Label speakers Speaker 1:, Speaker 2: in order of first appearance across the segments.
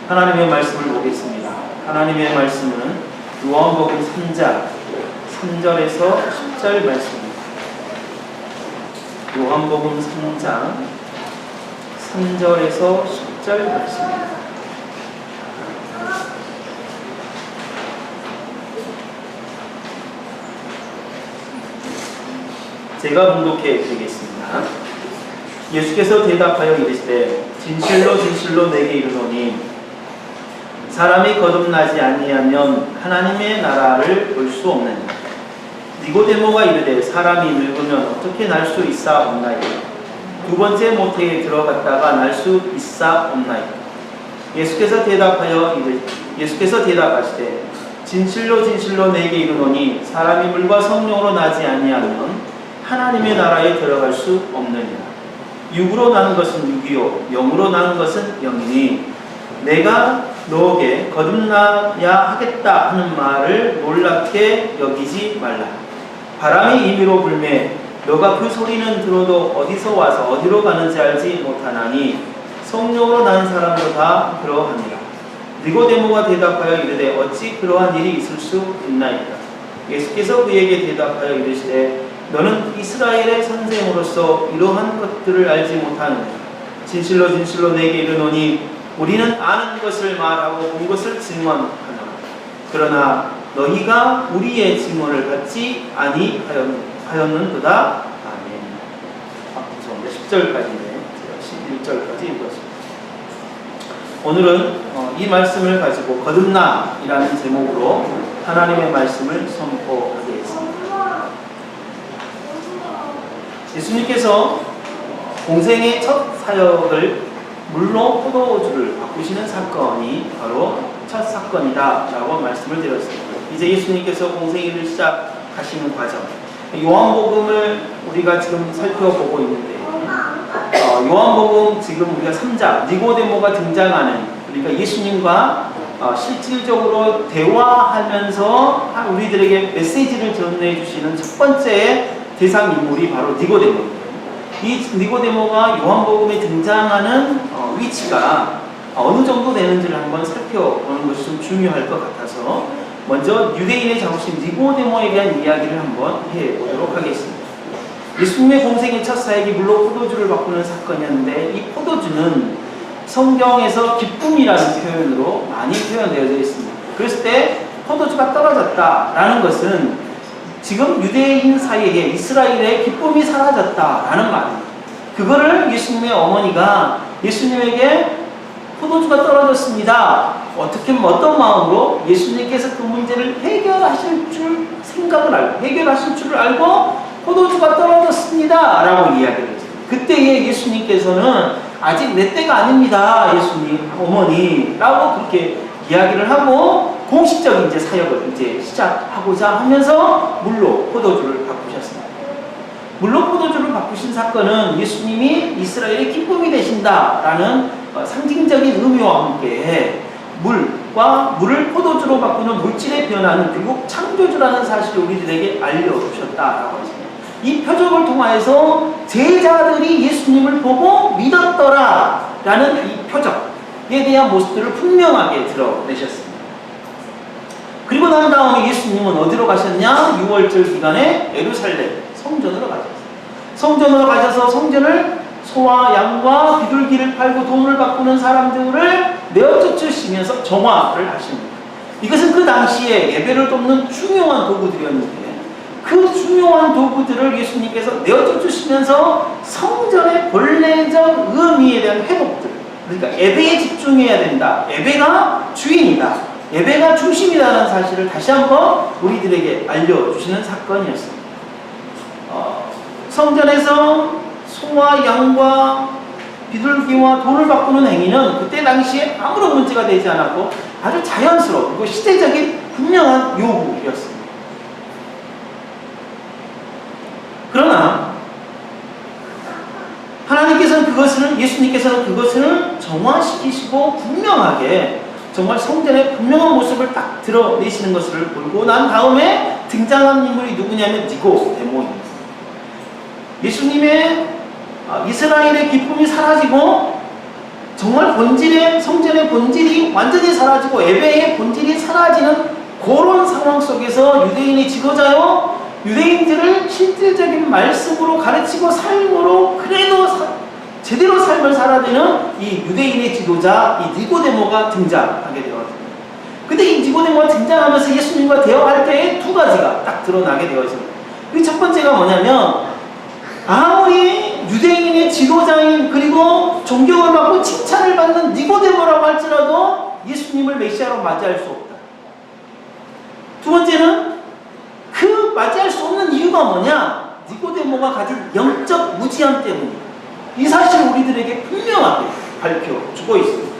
Speaker 1: 하나님의 말씀을 보겠습니다. 하나님의 말씀은 요한복음 3장 3절에서 10절 말씀입니다. 요한복음 3장 3절에서 10절 말씀입니다. 제가 봉독해 드리겠습니다. 예수께서 대답하여 이르시되 진실로 진실로 내게 이르노니 사람이 거듭나지 아니하면 하나님의 나라를 볼 수 없느니라. 니고데모가 이르되 사람이 늙으면 어떻게 날 수 있사옵나이까. 두 번째 모태에 들어갔다가 날 수 있사옵나이까. 예수께서 대답하시되 진실로 진실로 내게 이르노니 사람이 물과 성령으로 나지 아니하면 하나님의 나라에 들어갈 수 없느니라. 육으로 나는 것은 육이요 영으로 나는 것은 영이니 내가 너에게 거듭나야 하겠다 하는 말을 놀랍게 여기지 말라. 바람이 임의로 불매 너가 그 소리는 들어도 어디서 와서 어디로 가는지 알지 못하나니 성령으로 난 사람도 다 그러하니라. 니고데모가 대답하여 이르되 어찌 그러한 일이 있을 수 있나이까. 예수께서 그에게 대답하여 이르시되 너는 이스라엘의 선생으로서 이러한 것들을 알지 못하느냐. 진실로 진실로 내게 이르노니 우리는 아는 것을 말하고 본 것을 증언하노라. 그러나 너희가 우리의 증언을 받지 아니하였는도다. 아멘. 죄송합니다. 10절까지인데 제가 11절까지 읽었습니다. 오늘은 이 말씀을 가지고 거듭나이라는 제목으로 하나님의 말씀을 선포하겠습니다. 예수님께서 공생의 첫 사역을 물로 포도주를 바꾸시는 사건이 바로 첫 사건이다 라고 말씀을 드렸습니다. 이제 예수님께서 공생일을 시작하시는 과정, 요한복음을 우리가 지금 살펴보고 있는데 요한복음 지금 우리가 3장 니고데모가 등장하는, 그러니까 예수님과 실질적으로 대화하면서 우리들에게 메시지를 전해주시는 첫 번째 대상 인물이 바로 니고데모입니다. 이 니고데모가 요한복음에 등장하는 위치가 어느 정도 되는지를 한번 살펴보는 것이 좀 중요할 것 같아서 먼저 유대인의 자부심 니고데모에 대한 이야기를 한번 해보도록 하겠습니다. 예수님의 공생의 첫 사역이 물로 포도주를 바꾸는 사건이었는데 이 포도주는 성경에서 기쁨이라는 표현으로 많이 표현되어져 있습니다. 그랬을 때 포도주가 떨어졌다라는 것은 지금 유대인 사이에 이스라엘의 기쁨이 사라졌다라는 말입니다. 그거를 예수님의 어머니가 예수님에게 포도주가 떨어졌습니다. 어떤 마음으로 예수님께서 그 문제를 해결하실 줄 생각을 알고, 해결하실 줄을 알고 포도주가 떨어졌습니다 라고 이야기를 했어요. 그때에 예수님께서는 아직 내 때가 아닙니다, 예수님 어머니라고 그렇게 이야기를 하고 공식적인 이제 사역을 이제 시작하고자 하면서 물로 포도주를 바꾸셨습니다. 물로 포도주를 바꾸신 사건은 예수님이 이스라엘의 기쁨이 되신다라는 상징적인 의미와 함께 물을 포도주로 바꾸는 물질의 변화는 결국 창조주라는 사실을 우리들에게 알려주셨다라고 했습니다. 이 표적을 통하여서 제자들이 예수님을 보고 믿었더라라는 이 표적에 대한 모습들을 분명하게 드러내셨습니다. 그리고 난 다음에 예수님은 어디로 가셨냐? 6월절 기간에 예루살렘 성전으로 가셨어요. 성전으로 가셔서 성전을 소와 양과 비둘기를 팔고 돈을 바꾸는 사람들을 내어쫓으시면서 정화를 하십니다. 이것은 그 당시에 예배를 돕는 중요한 도구들이었는데 그 중요한 도구들을 예수님께서 내어쫓으시면서 성전의 본래적 의미에 대한 회복들, 그러니까 예배에 집중해야 된다, 예배가 주인이다, 예배가 중심이라는 사실을 다시 한번 우리들에게 알려주시는 사건이었습니다. 성전에서 소와 양과 비둘기와 돈을 바꾸는 행위는 그때 당시에 아무런 문제가 되지 않았고 아주 자연스럽고 시대적인 분명한 요구였습니다. 그러나 예수님께서는 그것을 정화시키시고 분명하게 정말 성전의 분명한 모습을 딱 드러내시는 것을 보고 난 다음에 등장한 인물이 누구냐면 니고데모입니다. 예수님의 이스라엘의 기쁨이 사라지고 정말 본질의 성전의 본질이 완전히 사라지고 예배의 본질이 사라지는 그런 상황 속에서 유대인의 지도자요 유대인들을 실질적인 말씀으로 가르치고 삶으로 그래도 제대로 삶을 살아야 되는 이 유대인의 지도자 이 니고데모가 등장하게 되었습니다. 근데 이 니고데모가 등장하면서 예수님과 대화할 때에 두 가지가 딱 드러나게 되었습니다. 그 첫 번째가 뭐냐면 아무리 유대인의 지도자인 그리고 존경을 받고 칭찬을 받는 니고데모라고 할지라도 예수님을 메시아로 맞이할 수 없다. 두 번째는 그 맞이할 수 없는 이유가 뭐냐? 니고데모가 가진 영적 무지함 때문이다. 이 사실을 우리들에게 분명하게 밝혀주고 있습니다.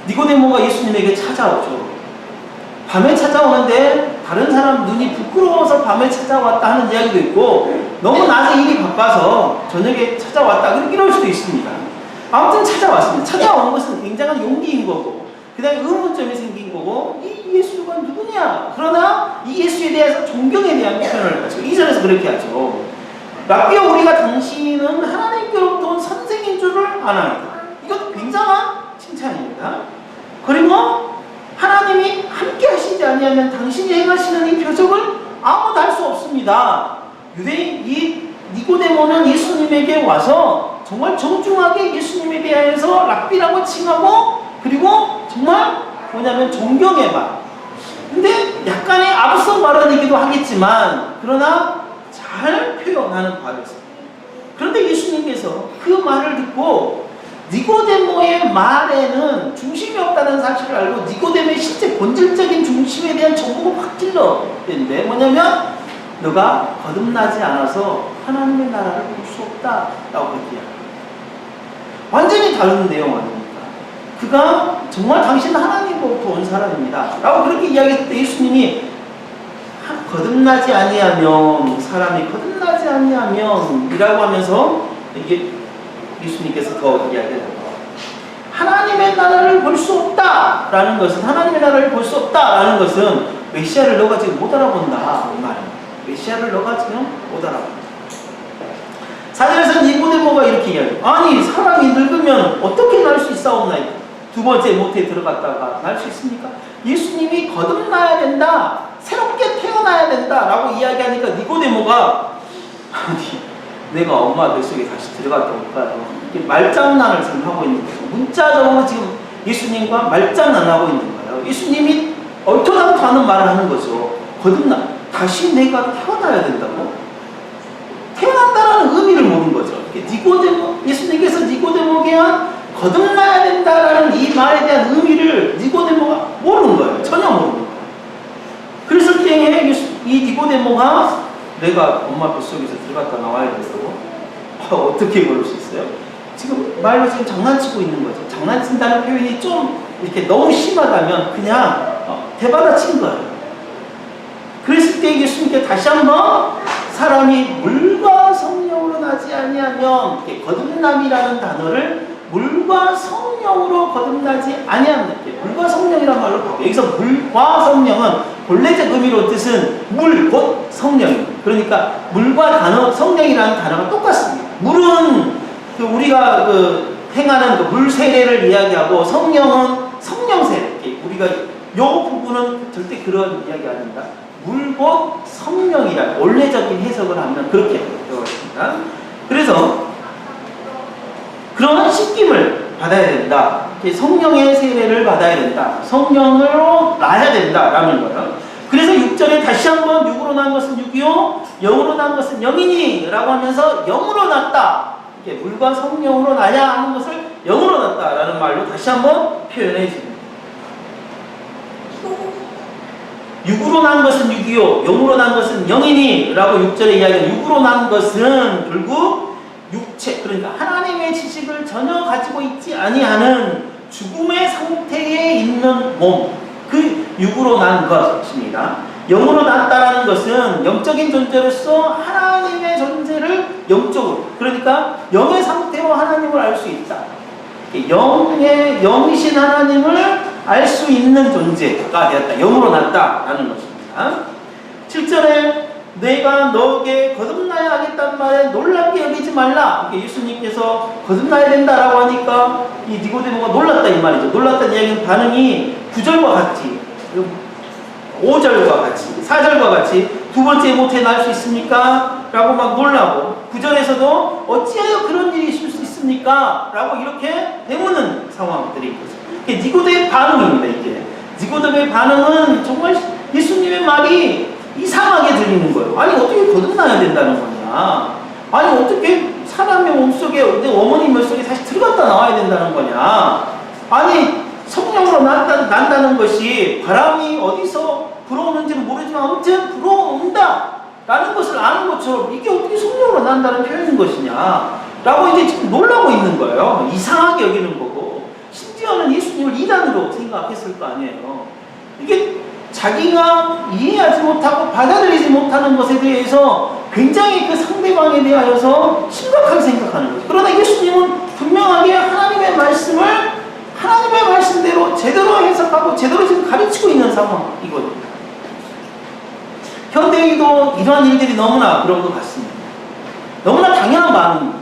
Speaker 1: 니고데모가 예수님에게 찾아오죠. 밤에 찾아오는데 다른 사람 눈이 부끄러워서 밤에 찾아왔다 하는 이야기도 있고 너무 낮에 일이 바빠서 저녁에 찾아왔다 이럴 수도 있습니다. 아무튼 찾아왔습니다. 찾아온 것은 굉장한 용기인 거고 그 다음에 의문점이 생긴 거고 이 예수가 누구냐? 그러나 이 예수에 대해서 존경에 대한 표현을 하죠. 2절에서 그렇게 하죠. 랍비여 우리가 당신은 하나님께로부터 온 선생인 줄을 아나이다. 이것도 굉장한 칭찬입니다. 그리고 하나님이 함께 하시지 아니하면 당신이 행하시는 이 표적을 아무도 할 수 없습니다. 유대인 이 니고데모는 예수님에게 와서 정말 정중하게 예수님에 대해서 랍비라고 칭하고 그리고 정말 뭐냐면 존경의 말. 근데 약간의 앞서 발언이기도 하겠지만 그러나 잘 표현하는 바였습니다. 그런데 예수님께서 그 말을 듣고 니고데모의 말에는 중심이 없다는 사실을 알고 니고데모의 실제 본질적인 중심에 대한 정보가 확 찔러는데 뭐냐면 너가 거듭나지 않아서 하나님의 나라를 볼 수 없다라고 그렇게 이야기합니다. 완전히 다른 내용 아닙니까? 그가 정말 당신은 하나님으로부터 온 사람입니다 라고 그렇게 이야기했을 때 예수님이 거듭나지 아니하면 사람이 거듭나지 아니하면 이라고 하면서 이게 예수님께서 더 이야기합니다. 하나님의 나라를 볼 수 없다라는 것은 하나님의 나라를 볼 수 없다라는 것은 메시아를 너가 지금 못 알아본다 이 말입니다. 메시아를 너가 지금 못 알아본다. 사절에서 니고데모가 이렇게 이야기해요. 아니 사람이 늙으면 어떻게 날 수 있사옵나이까? 두 번째 모태에 들어갔다가 날 수 있습니까? 예수님이 거듭나야 된다, 새롭게 태어나야 된다라고 이야기하니까 니고데모가 아니 내가 엄마 뱃속에 다시 들어갔다 올까요? 말장난을 지금 하고 있는 거예요. 문자적으로 지금 예수님과 말장난하고 있는 거예요. 예수님이 얼토당토하는 말을 하는 거죠. 거듭나 다시 내가 태어나야 된다고? 태어난다라는 의미를 모르는 거죠. 니고데모 예수님께서 니고데모에게 한 거듭나야 된다라는 이 말에 대한 의미를 니고데모가 모르는 거예요. 전혀 모르는 거예요. 그랬을 때에 이 니고데모가 내가 엄마 뱃속에서 들어갔다 나와야 된다고? 어떻게 모를 수 있어요? 지금 말로 지금 장난치고 있는 거죠. 장난친다는 표현이 좀 이렇게 너무 심하다면 그냥 대받아친 거예요. 그랬을 때 예수님께 다시 한번 사람이 물과 성령으로 나지 아니하면 거듭남이라는 단어를 물과 성령으로 거듭나지 아니하는 물과 성령이란 말로 바꿔요. 여기서 물과 성령은 본래적 의미로 뜻은 물, 곧 성령입니다. 그러니까 물과 단어, 성령이라는 단어가 똑같습니다. 물은 우리가 행하는 물 세례를 이야기하고 성령은 성령 세례. 우리가 요 부분은 절대 그런 이야기 아닙니다. 물, 곧 성령이란 원래적인 해석을 하면 그렇게 되어있습니다. 그래서 그런 씻김을 받아야 된다. 성령의 세례를 받아야 된다. 성령으로 나야 된다라는 거예요. 그래서 6절에 다시 한번 육으로 난 것은 육이요 영으로 난 것은 영이니 라고 하면서 영으로 났다. 이렇게 물과 성령으로 나야 하는 것을 영으로 났다라는 말로 다시 한번 표현해 줍니다. 육으로 난 것은 육이요 영으로 난 것은 영이니 라고 6절에 이야기하는 육으로 난 것은 결국 육체, 그러니까 하나님의 지식을 전혀 가지고 있지 아니하는 죽음의 상태에 있는 몸, 그 육으로 난 것입니다. 영으로 났다라는 것은 영적인 존재로서 하나님의 존재를 영적으로, 그러니까 영의 상태로 하나님을 알 수 있다. 영이신 하나님을 알 수 있는 존재가 되었다. 영으로 났다라는 것입니다. 7절에 내가 너에게 거듭나야 하겠단 말에 놀랍게 여기지 말라. 예수님께서 거듭나야 된다라고 하니까 이 니고데모가 놀랐다 이 말이죠. 놀랐다는 이야기는 반응이 9절과 같이 5절과 같이 4절과 같이 두 번째 모태 날 수 있습니까? 라고 막 놀라고 9절에서도 어찌하여 그런 일이 있을 수 있습니까? 라고 이렇게 되묻는 상황들이 있거든요. 이게 니고데의 반응입니다. 이게 니고데의 반응은 정말 예수님의 말이 이상하게 들리는 거예요. 아니 어떻게 거듭나야 된다는 거냐? 아니 어떻게 사람의 몸속에 내 어머니 몸속에 다시 들어갔다 나와야 된다는 거냐? 아니 성령으로 난다는 것이 바람이 어디서 불어오는지는 모르지만 아무튼 불어온다 라는 것을 아는 것처럼 이게 어떻게 성령으로 난다는 표현인 것이냐 라고 이제 지금 놀라고 있는 거예요. 이상하게 여기는 거고 심지어는 예수님을 이단으로 생각했을 거 아니에요. 이게 자기가 이해하지 못하고 받아들이지 못하는 것에 대해서 굉장히 그 상대방에 대하여서 심각하게 생각하는 거죠. 그러나 예수님은 분명하게 하나님의 말씀을 하나님의 말씀대로 제대로 해석하고 제대로 지금 가르치고 있는 상황이거든요. 현대에도 이러한 일들이 너무나 그런 것 같습니다. 너무나 당연한 반응입니다.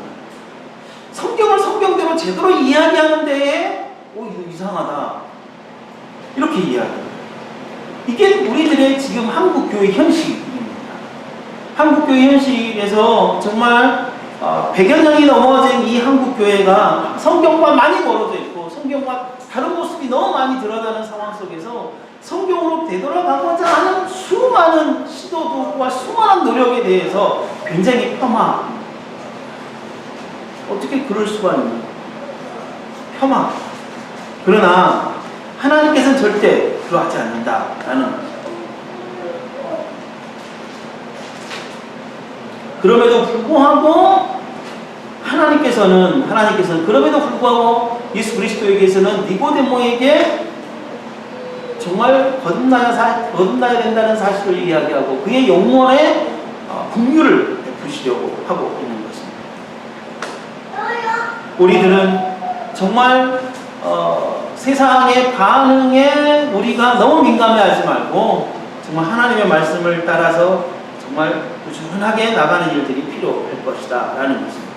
Speaker 1: 성경을 성경대로 제대로 이야기하는 데에 이거 이상하다 이렇게 이야기합니다. 이게 우리들의 지금 한국교회 현실입니다. 한국교회 현실에서 정말 100여 년이 넘어진 이 한국교회가 성경과 많이 멀어져 있고 성경과 다른 모습이 너무 많이 드러나는 상황 속에서 성경으로 되돌아가고자 하는 수많은 시도와 수많은 노력에 대해서 굉장히 폄하합니다. 어떻게 그럴 수가 있나? 폄하. 그러나 하나님께서는 절대 그러하지 않는다라는 것입니다. 그럼에도 불구하고 하나님께서는 그럼에도 불구하고 예수 그리스도에게서는 니고데모에게 정말 거듭나야 된다는 사실을 이야기하고 그의 영혼에 긍휼을 베푸시려고 하고 있는 것입니다. 우리들은 정말 세상의 반응에 우리가 너무 민감해하지 말고 정말 하나님의 말씀을 따라서 정말 꾸준하게 나가는 일들이 필요할 것이다 라는 것입니다.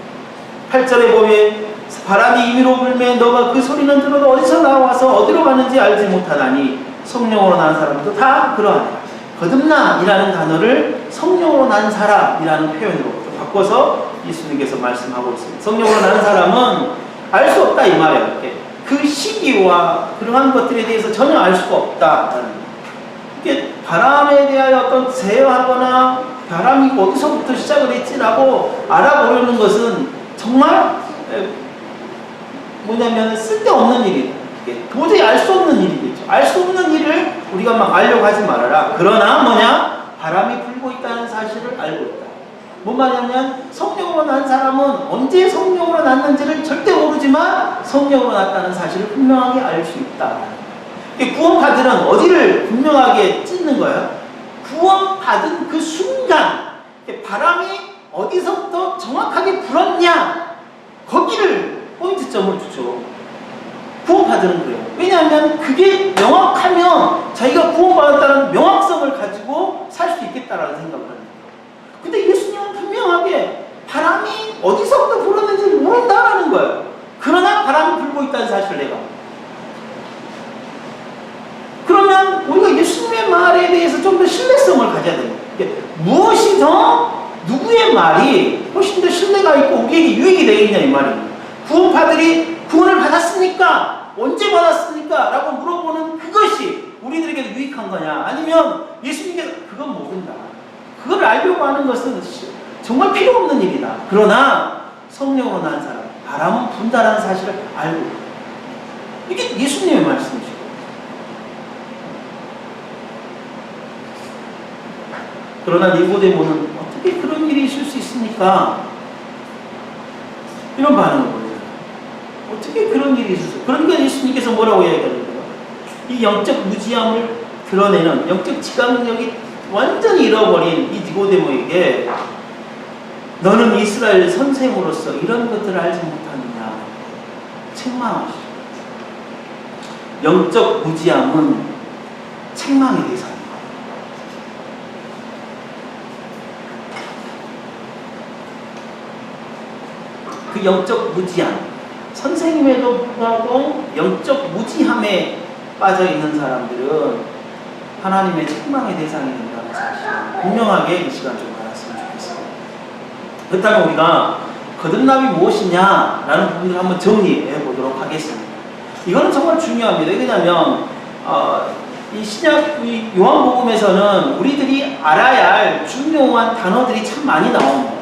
Speaker 1: 8절에 보면 바람이 임의로 불매 너가 그 소리는 들어도 어디서 나와서 어디로 가는지 알지 못하나니 성령으로 난 사람도 다 그러하다. 거듭나 이라는 단어를 성령으로 난 사람이라는 표현으로 바꿔서 예수님께서 말씀하고 있습니다. 성령으로 난 사람은 알 수 없다 이 말이에요. 그 시기와 그러한 것들에 대해서 전혀 알 수가 없다라는 거예요. 이게 바람에 대하여 어떤 제어하거나 바람이 어디서부터 시작을 했지라고 알아보려는 것은 정말 뭐냐면 쓸데없는 일이에요. 도저히 알 수 없는 일이겠죠. 알 수 없는 일을 우리가 막 알려고 하지 말아라. 그러나 뭐냐? 바람이 불고 있다는 사실을 알고 있다. 뭔 말이냐면 성령으로 난 사람은 언제 성령으로 났는지를 절대 모르지만 성령으로 났다는 사실을 분명하게 알 수 있다. 구원받으는 어디를 분명하게 찢는 거예요? 구원받은 그 순간 바람이 어디서부터 정확하게 불었냐 거기를 포인트점을 주죠. 구원받으는 거예요. 왜냐하면 그게 명확하면 자기가 구원받았다는 명확성을 가지고 살 수 있겠다라는 생각을 합니다. 근데 예수님은 분명하게 바람이 어디서부터 불었는지 모른다라는 거예요. 그러나 바람이 불고 있다는 사실을 내가. 그러면 우리가 예수님의 말에 대해서 좀 더 신뢰성을 가져야 됩니다. 무엇이 더 누구의 말이 훨씬 더 신뢰가 있고 우리에게 유익이 되겠냐 이 말입니다. 구원파들이 구원을 받았습니까? 언제 받았습니까? 라고 물어보는 그것이 우리들에게도 유익한 거냐? 아니면 예수님께서 그건 모른다. 그걸 알려고 하는 것은 정말 필요 없는 일이다. 그러나 성령으로 난 사람, 바람은 분다라는 사실을 알고 있다. 이게 예수님의 말씀이죠. 그러나 니고데모는 어떻게 그런 일이 있을 수 있습니까? 이런 반응을 보여요. 어떻게 그런 일이 있을 수 있어요? 그러니까 예수님께서 뭐라고 이야기하는 거예요? 이 영적 무지함을 드러내는 영적 지각력이 완전히 잃어버린 이 니고데모에게 너는 이스라엘 선생으로서 이런 것들을 알지 못하느냐 책망하시죠. 영적 무지함은 책망의 대상입니다. 그 영적 무지함, 선생님에도 불구하고 영적 무지함에 빠져 있는 사람들은 하나님의 책망의 대상이 된다는 사실을 분명하게 이 시간 좀 알았으면 좋겠습니다. 그렇다면 우리가 거듭남이 무엇이냐라는 부분을 한번 정리해 보도록 하겠습니다. 이거는 정말 중요합니다. 왜냐하면 이 요한복음에서는 우리들이 알아야 할 중요한 단어들이 참 많이 나옵니다.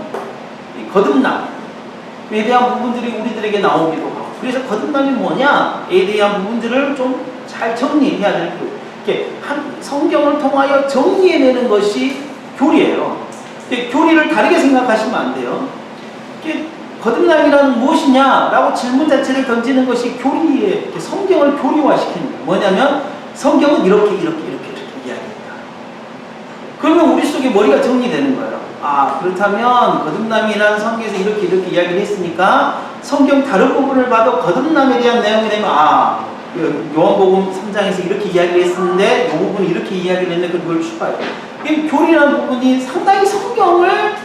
Speaker 1: 이 거듭남에 대한 부분들이 우리들에게 나오기도 하고, 그래서 거듭남이 뭐냐에 대한 부분들을 좀 잘 정리해야 될 거예요. 이렇게 성경을 통하여 정리해내는 것이 교리예요. 교리를 다르게 생각하시면 안 돼요. 거듭남이란 무엇이냐라고 질문 자체를 던지는 것이 교리에 성경을 교리화시키는 거예요. 뭐냐면 성경은 이렇게 이야기했다. 그러면 우리 속에 머리가 정리되는 거예요. 아, 그렇다면 거듭남이라는 성경에서 이렇게 이야기를 했으니까 성경 다른 부분을 봐도 거듭남에 대한 내용이 되면 요한복음 3장에서 이렇게 이야기를 했었는데 이 부분이 이렇게 이야기를 했는데 그걸 추가해요. 교리라는 부분이 상당히 성경을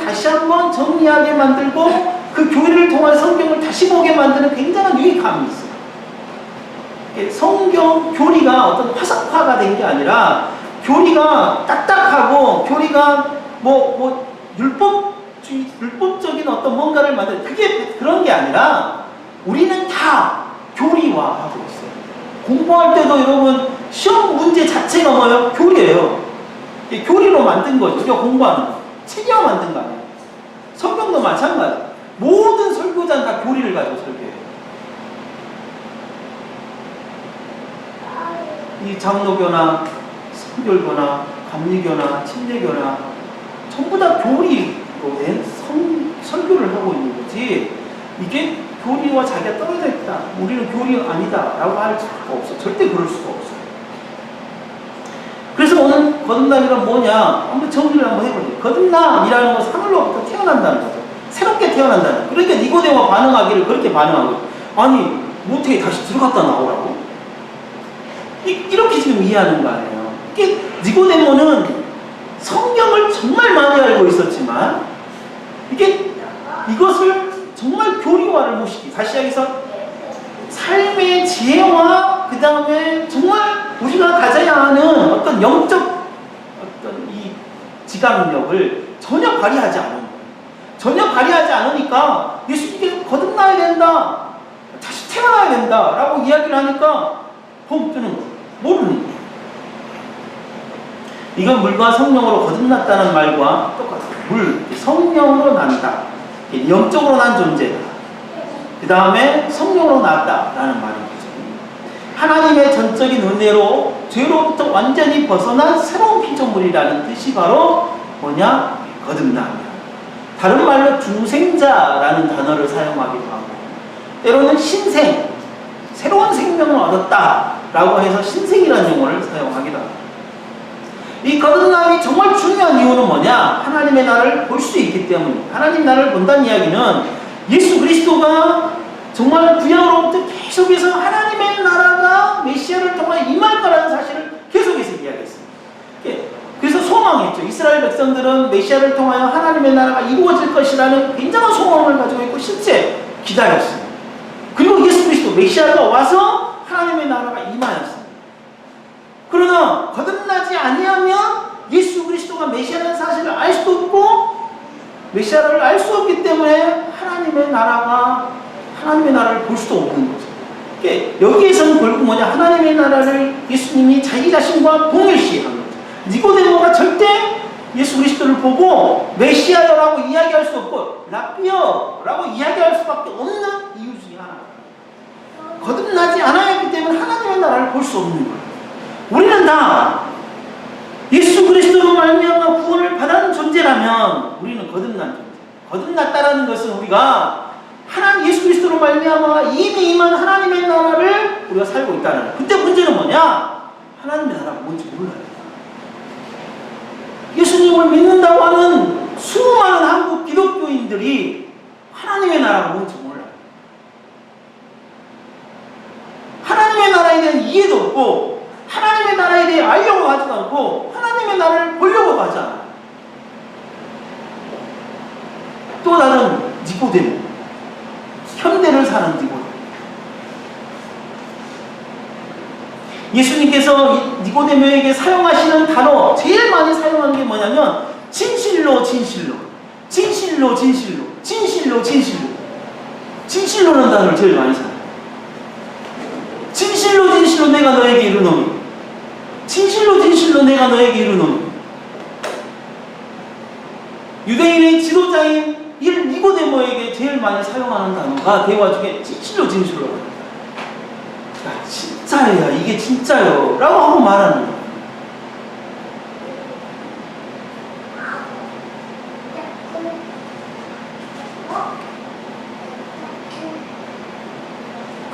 Speaker 1: 다시 한번 정리하게 만들고 그 교리를 통해 성경을 다시 보게 만드는 굉장한 유익함이 있어요. 성경 교리가 어떤 화석화가 된 게 아니라 교리가 딱딱하고 교리가 율법적인 어떤 뭔가를 만드는 그런 게 아니라 우리는 다 교리화하고 있어요. 공부할 때도 여러분 시험 문제 자체가 뭐예요? 교리예요. 교리로 만든 거죠. 우리가 공부하는 거. 책이와 만든 거 아니에요. 성경도 마찬가지. 모든 설교자는 다 교리를 가지고 설교해요. 이 장로교나 성결교나 감리교나 침례교나 전부 다 교리로 된 설교를 하고 있는 거지, 이게 교리와 자기가 떨어져 있다, 우리는 교리 아니다 라고 할 수가 없어. 절대 그럴 수가 없어요. 그래서 오늘 거듭남이란 뭐냐 한번 정리를 한번 해보죠. 거듭남이라는 것은 하늘로부터 태어난다는 거죠. 새롭게 태어난다는 거죠. 그러니까 니고데모가 반응하기를 그렇게 반응한 거죠. 아니 모태에 다시 들어갔다 나오라고? 이렇게 지금 이해하는 거 아니에요. 니고데모는 성경을 정말 많이 알고 있었지만 이것을 정말 교리화를 못 시키. 다시 여기서 삶의 지혜와 그 다음에 정말 우리가 가져야 하는 어떤 영적 어떤 이 지각력을 전혀 발휘하지 않은 거예요. 전혀 발휘하지 않으니까 예수님께서 거듭나야 된다, 다시 태어나야 된다 라고 이야기를 하니까 펑 뜨는 거예요. 모르는 거예요. 이건 물과 성령으로 거듭났다는 말과 똑같아요. 성령으로 난다. 영적으로 난 존재다. 그 다음에 성령으로 났다라는 말인 거죠. 하나님의 전적인 은혜로 죄로부터 완전히 벗어난 새로운 피조물이라는 뜻이 바로 뭐냐? 거듭남이야. 다른 말로 중생자라는 단어를 사용하기도 하고, 때로는 신생, 새로운 생명을 얻었다라고 해서 신생이라는 용어를 사용하기도 합니다. 이 거듭남이 정말 중요한 이유는 뭐냐? 하나님의 나라를 볼 수 있기 때문입니다. 하나님 나라를 본다는 이야기는 예수 그리스도가 정말 구약으로부터 계속해서 하나님의 나라가 메시아를 통해 임할 거라는 사실을 계속해서 이야기했습니다. 그래서 소망했죠. 이스라엘 백성들은 메시아를 통하여 하나님의 나라가 이루어질 것이라는 굉장한 소망을 가지고 있고 실제 기다렸습니다. 그리고 예수 그리스도 메시아가 와서 하나님의 나라가 임하였습니다. 그러나 거듭나지 아니하면 예수 그리스도가 메시아라는 사실을 알 수도 없고 메시아를 알 수 없기 때문에 하나님의 나라를 볼 수도 없는 거죠. 여기에서는 결국 뭐냐? 하나님의 나라를 예수님이 자기 자신과 동일시한 거죠. 니고데모가 절대 예수 그리스도를 보고 메시아라고 이야기할 수 없고 라비어라고 이야기할 수밖에 없는 이유 중에 하나. 거듭나지 않았기 때문에 하나님의 나라를 볼 수 없는 거예요. 우리는 다 예수 그리스도로 말미암아 구원을 받은 존재라면 우리는 거듭난 존재. 거듭났다라는 것은 우리가 예수 그리스도로 말미암아 이미 임한 하나님의 나라를 우리가 살고 있다는 거예요. 근데 문제는 뭐냐? 하나님의 나라가 뭔지 몰라요. 예수님을 믿는다고 하는 수많은 한국 기독교인들이 하나님의 나라가 뭔지 몰라요. 하나님의 나라에 대한 이해도 없고 하나님의 나라에 대해 알려고 하지도 않고 하나님의 나라를 보려고 하지 않아요. 또 다른 니고데모. 현대를 사는 니고데모. 예수님께서 니고데모에게 사용하시는 단어, 제일 많이 사용하는 게 뭐냐면 진실로 진실로, 진실로 진실로, 진실로 진실로. 진실로라는 단어를 제일 많이 사용해요. 진실로 진실로 내가 너에게 이르노니, 진실로 진실로 내가 너에게 이르노니. 유대인의 지도자인 니고데모에게 제일 많이 사용하는 단어가 대화 중에 진실로 진실로. 야, 진짜야, 이게 진짜요 라고 하고 말하는 거예요.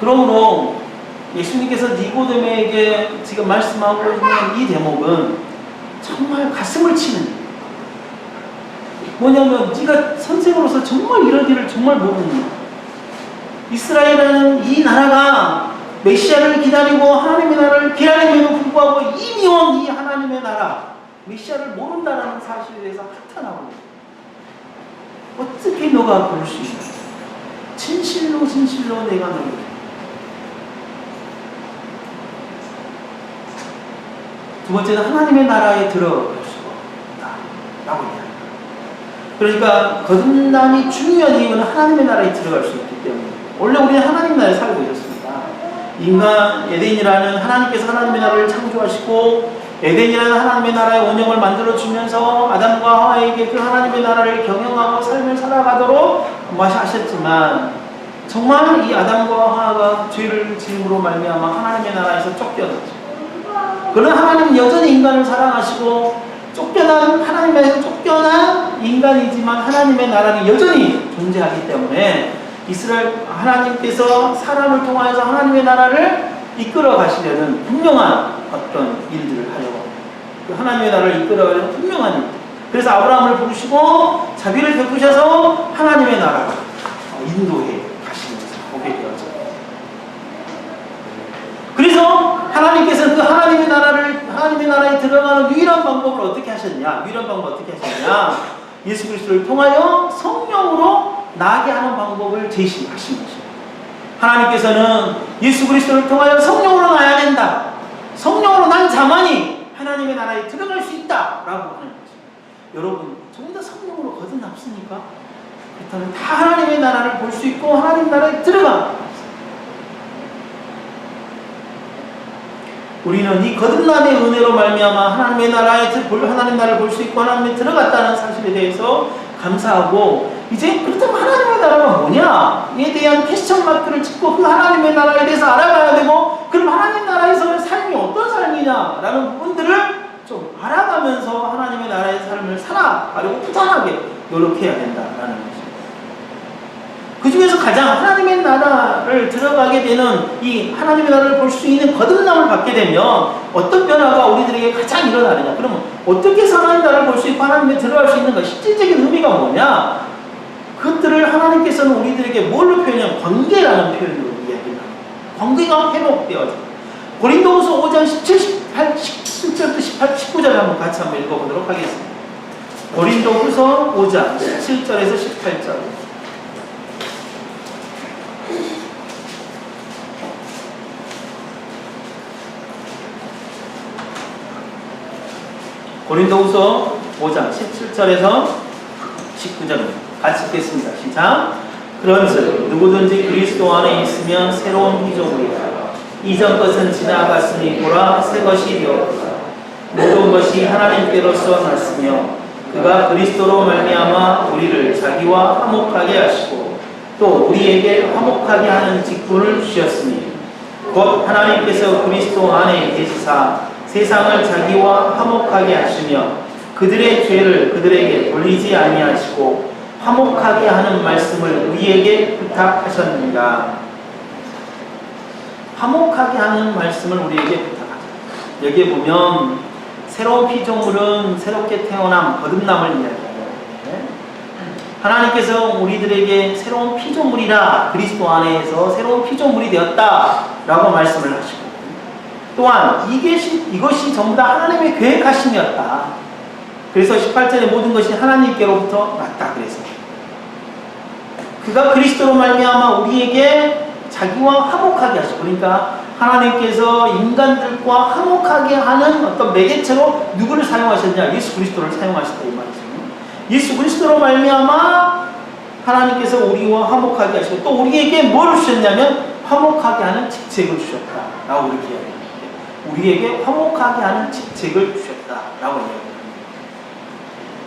Speaker 1: 그러므로 예수님께서 니고데모에게 지금 말씀하고 있는 이 대목은 정말 가슴을 치는, 뭐냐면 네가 선생으로서 정말 이런 일을 정말 모르는, 이스라엘이라는 이 나라가 메시아를 기다리고 하나님의 나라를 기다림에도 불구하고 이미 온 이 하나님의 나라 메시아를 모른다라는 사실에 대해서 한탄하고, 어떻게 너가 그럴 수 있냐. 진실로 진실로 내가 너를. 두 번째는 하나님의 나라에 들어갈 수가 없다 라고 이야기합니다. 그러니까 거듭남이 중요한 이유는 하나님의 나라에 들어갈 수 있기 때문에. 원래 우리는 하나님 나라에 살고 있었습니다. 인간 에덴이라는, 하나님께서 하나님의 나라를 창조하시고 에덴이라는 하나님의 나라의 원형을 만들어주면서 아담과 하와에게 그 하나님의 나라를 경영하고 삶을 살아가도록 하셨지만, 정말 이 아담과 하와가 죄를 지음으로 말미암아 하나님의 나라에서 쫓겨났죠. 그러나 하나님은 여전히 인간을 사랑하시고, 쫓겨난, 하나님에서 쫓겨난 인간이지만 하나님의 나라는 여전히 존재하기 때문에 이스라엘 하나님께서 사람을 통하여서 하나님의 나라를 이끌어 가시려는 분명한 어떤 일들을 하려고, 하나님의 나라를 이끌어 가려는 분명한 일. 그래서 아브라함을 부르시고 자비를 베푸셔서 하나님의 나라를 인도해 가시면서 보게 되었죠. 그래서 하나님께서는 그 하나님의 나라에 들어가는 유일한 방법을 어떻게 하셨냐? 유일한 방법을 어떻게 하셨냐? 예수 그리스도를 통하여 성령으로 나게 하는 방법을 제시하신 것입니다. 하나님께서는 예수 그리스도를 통하여 성령으로 나야 된다. 성령으로 난 자만이 하나님의 나라에 들어갈 수 있다라고 하는 거죠. 여러분, 전부 다 성령으로 거듭났습니까? 그렇다면 다 하나님의 나라를 볼 수 있고 하나님 나라에 들어가. 우리는 이 거듭남의 은혜로 말미암아 하나님의 나라를 볼 수 있고 하나님에 들어갔다는 사실에 대해서 감사하고, 이제 그렇다면 하나님의 나라가 뭐냐에 대한 퀘스천 마크를 짚고 그 하나님의 나라에 대해서 알아가야 되고, 그럼 하나님 나라에서의 삶이 어떤 삶이냐라는 부분들을 좀 알아가면서 하나님의 나라의 삶을 살아가려고 부단하게 노력해야 된다라는 것입니다. 그 중에서 가장 하나님의 나라를 들어가게 되는, 이 하나님의 나라를 볼 수 있는 거듭남을 받게 되면 어떤 변화가 우리들에게 가장 일어나느냐. 그러면 어떻게 해서 하나님의 나라를 볼 수 있고 하나님에 들어갈 수 있는가, 실질적인 의미가 뭐냐. 그것들을 하나님께서는 우리들에게 뭘로 표현하냐면 관계라는 표현으로 이야기합니다. 관계가 회복되어져. 고린도후서 5장 17절부터 19절 한번 같이 한번 읽어보도록 하겠습니다. 고린도후서 5장 17절에서 18절. 고린도후서 5장 17절에서 19절입니다. 같이 읽겠습니다. 시작. 그런즉 누구든지 그리스도 안에 있으면 새로운 피조물이다. 이전 것은 지나갔으니 보라 새 것이 되었다. 모든 것이 하나님께로서 났으며 그가 그리스도로 말미암아 우리를 자기와 화목하게 하시고 또 우리에게 화목하게 하는 직분을 주셨으니 곧 하나님께서 그리스도 안에 계시사 세상을 자기와 화목하게 하시며 그들의 죄를 그들에게 돌리지 아니하시고 화목하게 하는 말씀을 우리에게 부탁하셨느니라. 화목하게 하는 말씀을 우리에게 부탁하셨다. 여기에 보면 새로운 피조물은 새롭게 태어남, 거듭남을 이야기합니다. 하나님께서 우리들에게 새로운 피조물이라 그리스도 안에서 새로운 피조물이 되었다라고 말씀을 하시고, 또한 이것이 전부 다 하나님의 계획하심이었다. 그래서 18절에 모든 것이 하나님께로부터 났다. 그래서 그가 그리스도로 말미암아 우리에게 자기와 화목하게 하시고, 그러니까 하나님께서 인간들과 화목하게 하는 어떤 매개체로 누구를 사용하셨냐? 예수 그리스도를 사용하셨다 이 말이죠. 예수 그리스도로 말미암아 하나님께서 우리와 화목하게 하시고, 또 우리에게 뭘 주셨냐면 화목하게 하는 직책을 주셨다라고 이렇게 이야기합니다. 우리에게 화목하게 하는 직책을 주셨다라고 이야기합니다.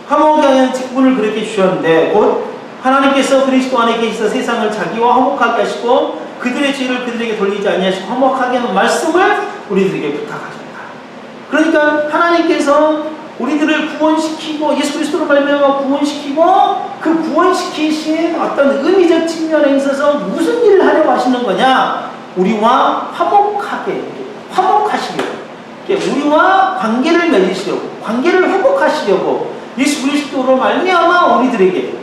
Speaker 1: 화목하게 하는 직분을 그렇게 주셨는데, 곧 하나님께서 그리스도 안에 계셔서 세상을 자기와 화목하게 하시고 그들의 죄를 그들에게 돌리지 아니하시고 화목하게 하는 말씀을 우리들에게 부탁하셨다. 그러니까 하나님께서 우리들을 구원시키고 예수 그리스도로 말미암아 구원시키고, 그 구원시키신 어떤 의미적 측면에 있어서 무슨 일을 하려고 하시는 거냐? 우리와 화목하시려고, 우리와 관계를 맺으시려고, 관계를 회복하시려고 예수 그리스도로 말미암아 우리들에게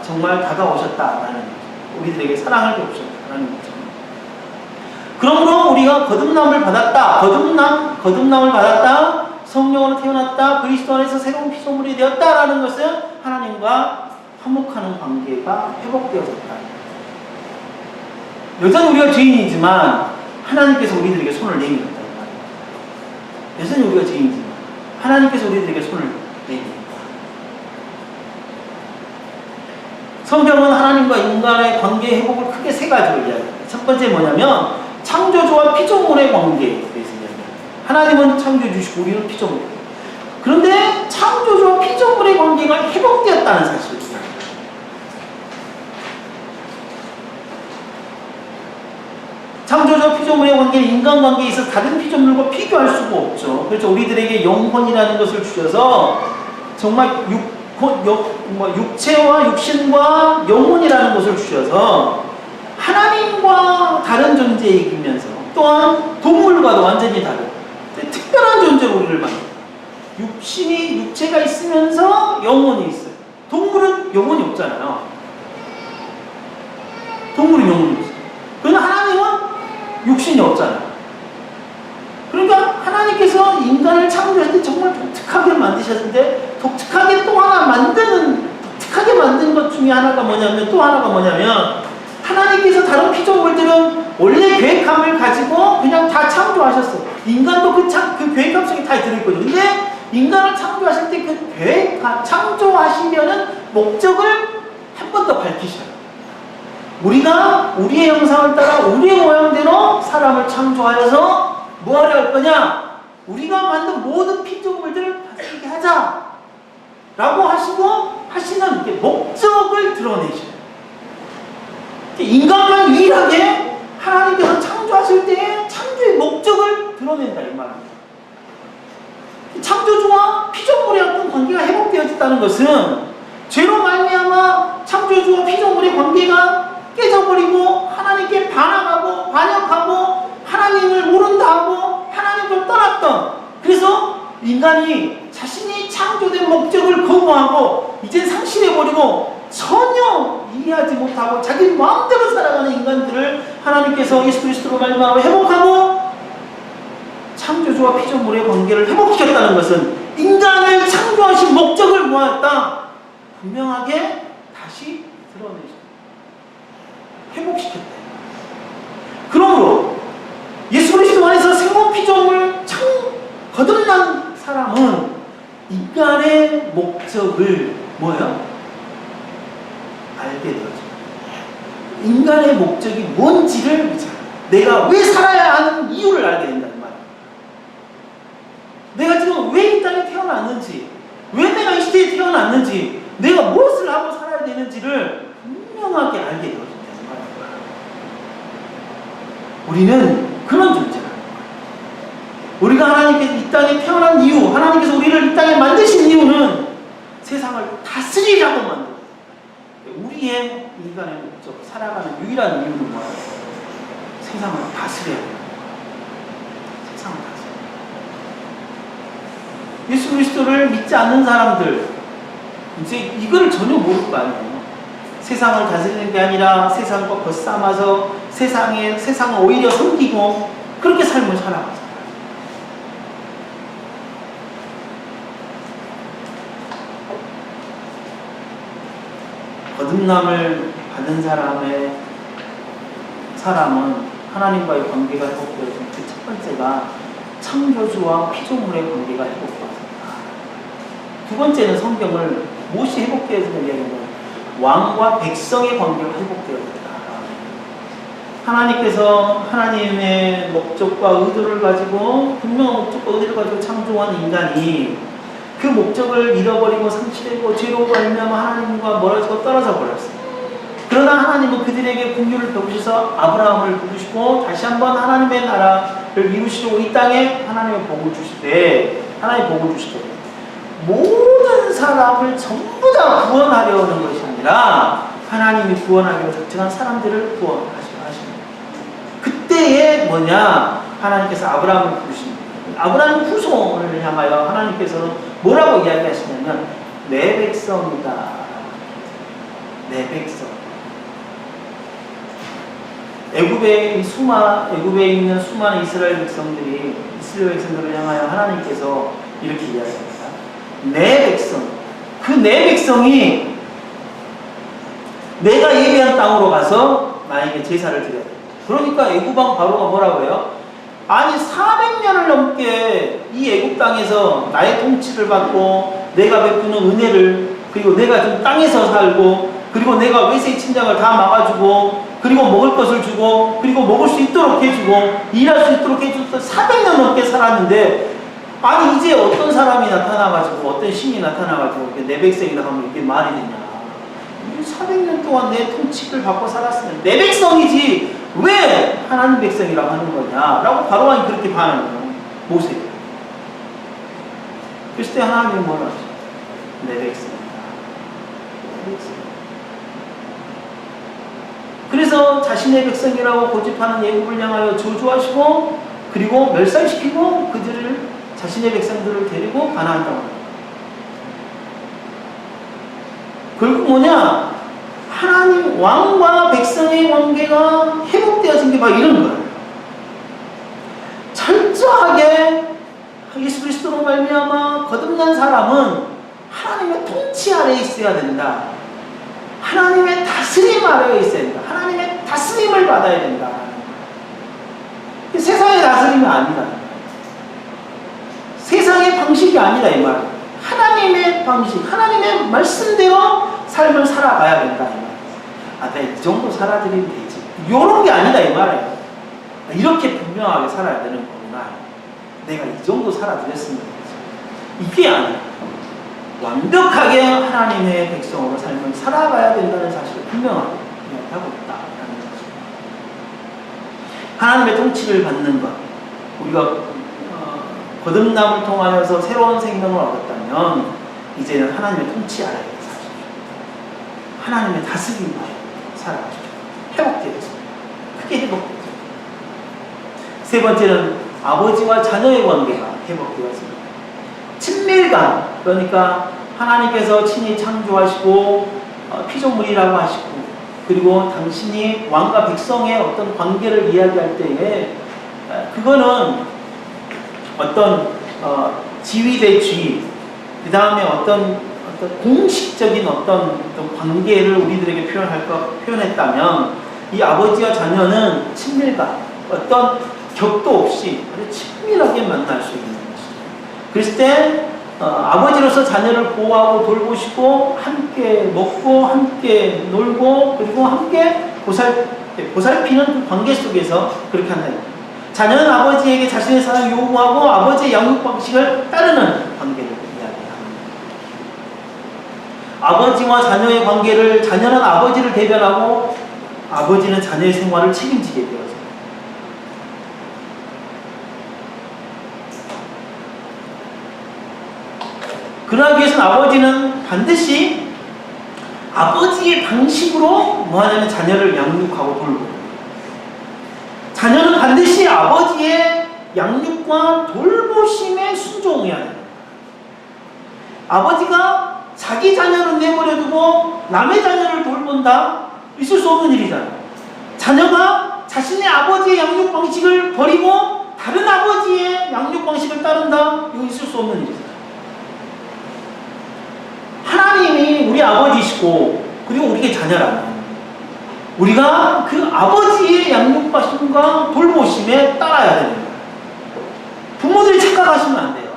Speaker 1: 정말 다가오셨다라는, 우리들에게 사랑을 베푸셨다라는 거죠. 그러므로 우리가 거듭남을 받았다, 거듭남을 받았다, 성령으로 태어났다, 그리스도 안에서 새로운 피조물이 되었다라는 것은 하나님과 화목하는 관계가 회복되어졌다. 여전히 우리가 죄인이지만 하나님께서 우리들에게 손을 내밀었다. 여전히 우리가 죄인이지만 하나님께서 우리들에게 손을 내밀었다. 성경은 하나님과 인간의 관계 회복을 크게 세 가지로 이야기합니다. 첫 번째 뭐냐면 창조주와 피조물의 관계에 대해서 이야기합니다. 하나님은 창조주시고 우리는 피조물. 그런데 창조주와 피조물의 관계가 회복되었다는 사실을 이야기합니다. 창조주와 피조물의 관계는 인간관계에 있어서 다른 피조물과 비교할 수가 없죠. 그래서 우리들에게 영혼이라는 것을 주셔서 정말 육체와 육신과 영혼이라는 것을 주셔서 하나님과 다른 존재이면서 또한 동물과도 완전히 다른 특별한 존재로 우리를 만듭니다. 육체가 있으면서 영혼이 있어요. 동물은 영혼이 없잖아요. 동물은 영혼이 없어요. 그러나 하나님은 육신이 없잖아요. 그러니까 하나님께서 인간을 창조할 때 정말 독특하게 만드셨는데, 독특하게 만든 것 중에 하나가 뭐냐면 하나님께서 다른 피조물들은 원래 계획함을 가지고 그냥 다 창조하셨어요. 인간도 그 계획함 속에 다 들어있거든요. 근데 인간을 창조하실 때 그 창조하시려는 목적을 한 번 더 밝히셔요. 우리가 우리의 형상을 따라 우리의 모양대로 사람을 창조하여서 뭐 하려 할 거냐? 우리가 만든 모든 피조물들을 다스리게 하자 라고 하시는 목적을 드러내셔요. 인간만 유일하게 하나님께서 창조하실 때 창조의 목적을 드러낸다 이 말입니다. 창조주와 피조물의 어떤 관계가 회복되어졌다는 것은 죄로 말미암아 창조주와 피조물의 관계가 깨져버리고 하나님께 반항하고 반역하고 하나님을 모른다 하고 하나님을 떠났던, 그래서 인간이 자신이 창조된 목적을 거부하고 이제 상실해버리고 전혀 이해하지 못하고 자기 마음대로 살아가는 인간들을 하나님께서 예수 그리스도로 말미암아 회복하고 창조주와 피조물의 관계를 회복시켰다는 것은 인간을 창조하신 목적을 모았다 분명하게 다시 드러내셨다. 회복시켰다. 그러므로 예수 그리스도 안에서 새로운 피조물 거듭난 사람은 인간의 목적을 알게 되어져. 인간의 목적이 뭔지를 내가 왜 살아야 하는 이유를 알게 된다는 말이야. 내가 지금 왜 이 땅에 태어났는지, 왜 내가 이 시대에 태어났는지, 내가 무엇을 하고 살아야 되는지를 분명하게 알게 되어진다는 말이야. 우리는 그런 존재라는 거야. 우리가 하나님께서 이 땅에 태어난 이유, 하나님께서 우리를 이 땅에 만드신 이유는 세상을 다스리라고 만들어요. 우리의 인간의 목적, 살아가는 유일한 이유는 뭐예요? 세상을 다스려야 돼요. 세상을 다스려야 돼요. 예수 그리스도를 믿지 않는 사람들, 이제 이걸 전혀 모를 거 아니에요. 세상을 다스리는 게 아니라 세상과 벗삼아서 세상을 오히려 섬기고 그렇게 삶을 살아가잖아요. 거듭남을 받은 사람은 하나님과의 관계가 회복되어진 그 첫 번째가 창조주와 피조물의 관계가 회복되었습니다. 두 번째는 성경을 무엇이 회복되어지는 이야기는 왕과 백성의 관계가 회복되어졌다. 하나님께서 하나님의 목적과 의도를 가지고 분명한 목적과 의도를 가지고 창조한 인간이 그 목적을 잃어버리고 상실되고 죄로 말미암아 하나님과 멀어지고 떨어져 버렸습니다. 그러나 하나님은 그들에게 긍휼을 베푸셔서 아브라함을 부르시고 다시 한번 하나님의 나라를 이루시려고 이 땅에 하나님의 복을 주시되 모든 사람을 전부 다 구원하려 하는 것이 아니라 하나님이 구원하기로 작정한 사람들을 구원하십니다. 그때에 뭐냐? 하나님께서 아브라함을 부르십니다. 아브라함 후손을 향하여 하나님께서는 뭐라고 이야기하시냐면 내 백성이다. 내 백성. 애굽에 있는 수많은 이스라엘 백성들을 향하여 하나님께서 이렇게 이야기합니다. 내 백성. 그 내 백성이 내가 예비한 땅으로 가서 나에게 제사를 드려야 돼. 그러니까 애굽왕 바로가 뭐라고 해요? 아니 400년을 넘게 이 애굽 땅에서 나의 통치를 받고 내가 베푸는 은혜를, 그리고 내가 좀 땅에서 살고, 그리고 내가 외세의 침략을 다 막아주고, 그리고 먹을 것을 주고, 그리고 먹을 수 있도록 해주고 일할 수 있도록 해줘서 400년 넘게 살았는데, 아니 이제 어떤 사람이 나타나가지고 어떤 신이 나타나가지고 내 백성이다 하면 이게 말이 되냐? 400년 동안 내 통치를 받고 살았으면 내 백성이지 왜 하나님 백성이라고 하는 거냐? 라고 바로왕이 그렇게 반하는 거예요. 모세. 그랬을 때 하나님은 뭐라 하죠? 내 백성이다. 내 백성. 그래서 자신의 백성이라고 고집하는 애굽을 향하여 저주하시고, 그리고 멸살시키고 그들을, 자신의 백성들을 데리고 가나안 땅으로. 결국 뭐냐? 하나님 왕과 백성의 관계가 회복되어진 게 바로 이런 거예요. 철저하게 예수 그리스도로 말미암아 거듭난 사람은 하나님의 통치 아래에 있어야 된다. 하나님의 다스림 아래에 있어야 된다. 하나님의 다스림을 받아야 된다. 세상의 다스림이 아니다. 세상의 방식이 아니다 이 말이에요. 하나님의 방식, 하나님의 말씀대로 삶을 살아가야 된다 이 말이에요. 아, 내가 이 정도 살아드리면 되지. 이런 게 아니다 이 말이에요. 이렇게 분명하게 살아야 되는 거구나. 내가 이 정도 살아드렸으면 되지. 이게 아니야. 완벽하게 하나님의 백성으로 삶을 살아가야 된다는 사실을 분명하게 이야기하고 있다라는 것입니다. 하나님의 통치를 받는 것, 우리가 거듭남을 통하여서 새로운 생명을 얻었다면 이제는 하나님의 통치 아래에 사십시오. 하나님의 다스림 아래에 살아가십시오. 회복되었습니다. 크게 회복되었습니다. 세 번째는 아버지와 자녀의 관계가 회복되었습니다. 친밀감, 그러니까 하나님께서 친히 창조하시고 피조물이라고 하시고, 그리고 당신이 왕과 백성의 어떤 관계를 이야기할 때에 그거는 어떤 지위 대 지위, 그 다음에 어떤 공식적인 어떤 관계를 우리들에게 표현했다면, 이 아버지와 자녀는 친밀감, 어떤 격도 없이 아주 친밀하게 만날 수 있는 것이죠. 그랬을 때 아버지로서 자녀를 보호하고 돌보시고, 함께 먹고 함께 놀고, 그리고 함께 보살피는 그 관계 속에서 그렇게 한다는 거예요. 자녀는 아버지에게 자신의 사랑을 요구하고 아버지의 양육 방식을 따르는 관계를 이야기합니다. 아버지와 자녀의 관계를, 자녀는 아버지를 대변하고 아버지는 자녀의 생활을 책임지게 되어집니다. 그러기 위해서는 아버지는 반드시 아버지의 방식으로 뭐하냐면 자녀를 양육하고 돌보고, 자녀는 반드시 아버지의 양육과 돌보심에 순종해야 합니다. 아버지가 자기 자녀를 내버려두고 남의 자녀를 돌본다? 있을 수 없는 일이잖아요. 자녀가 자신의 아버지의 양육 방식을 버리고 다른 아버지의 양육 방식을 따른다? 이거 있을 수 없는 일이잖아요. 하나님이 우리 아버지시고, 그리고 우리에게 자녀라면 우리가 그 아버지의 양육하심과 돌보심에 따라야 됩니다. 부모들이 착각하시면 안 돼요.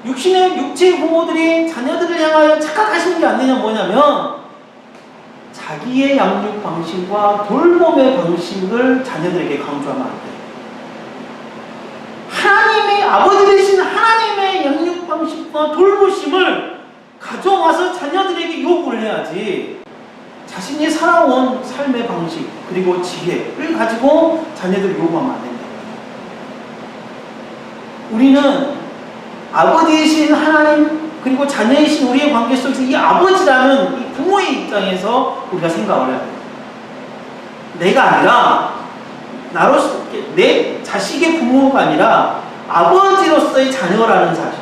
Speaker 1: 육체의 부모들이 자녀들을 향하여 착각하시는 게 안 되냐 뭐냐면 자기의 양육 방식과 돌봄의 방식을 자녀들에게 강조하면 안 돼요. 하나님의 아버지 되신 하나님의 양육 방식과 돌보심을 가져와서 자녀들에게 요구를 해야지 자신이 살아온 삶의 방식 그리고 지혜를 가지고 자녀들을 요구하면 안 된다. 우리는 아버지이신 하나님 그리고 자녀이신 우리의 관계 속에서 이 아버지라는 이 부모의 입장에서 우리가 생각을 해야 돼요. 내가 아니라 나로서 내 자식의 부모가 아니라 아버지로서의 자녀라는 사실.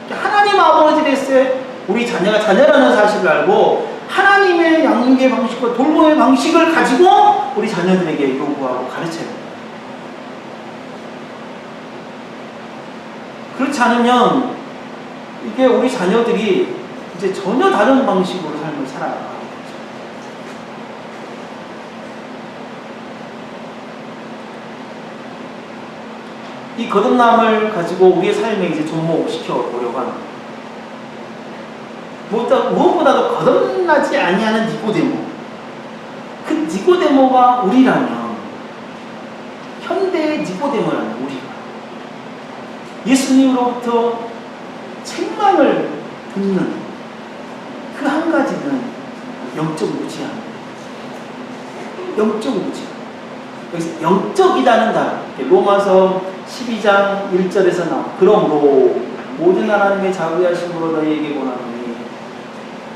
Speaker 1: 하나님 아버지로서의 우리 자녀가 자녀라는 사실을 알고 하나님의 양육의 방식과 돌봄의 방식을 가지고 우리 자녀들에게 요구하고 가르쳐야 됩니다. 그렇지 않으면 이게 우리 자녀들이 이제 전혀 다른 방식으로 삶을 살아가게 되죠. 이 거듭남을 가지고 우리의 삶에 이제 접목시켜 보려고 합니다. 무엇보다도 거듭나지 아니하는 니고데모. 그 니고데모가 우리라면 현대의 니고데모라는 우리가 예수님으로부터 책망을 듣는 그 한 가지는 영적 무지함. 영적 무지함. 여기서 영적이라는 단어, 로마서 12장 1절에서 나와. 그러므로 모든 하나님의 자비하심으로 너희에게 권하노니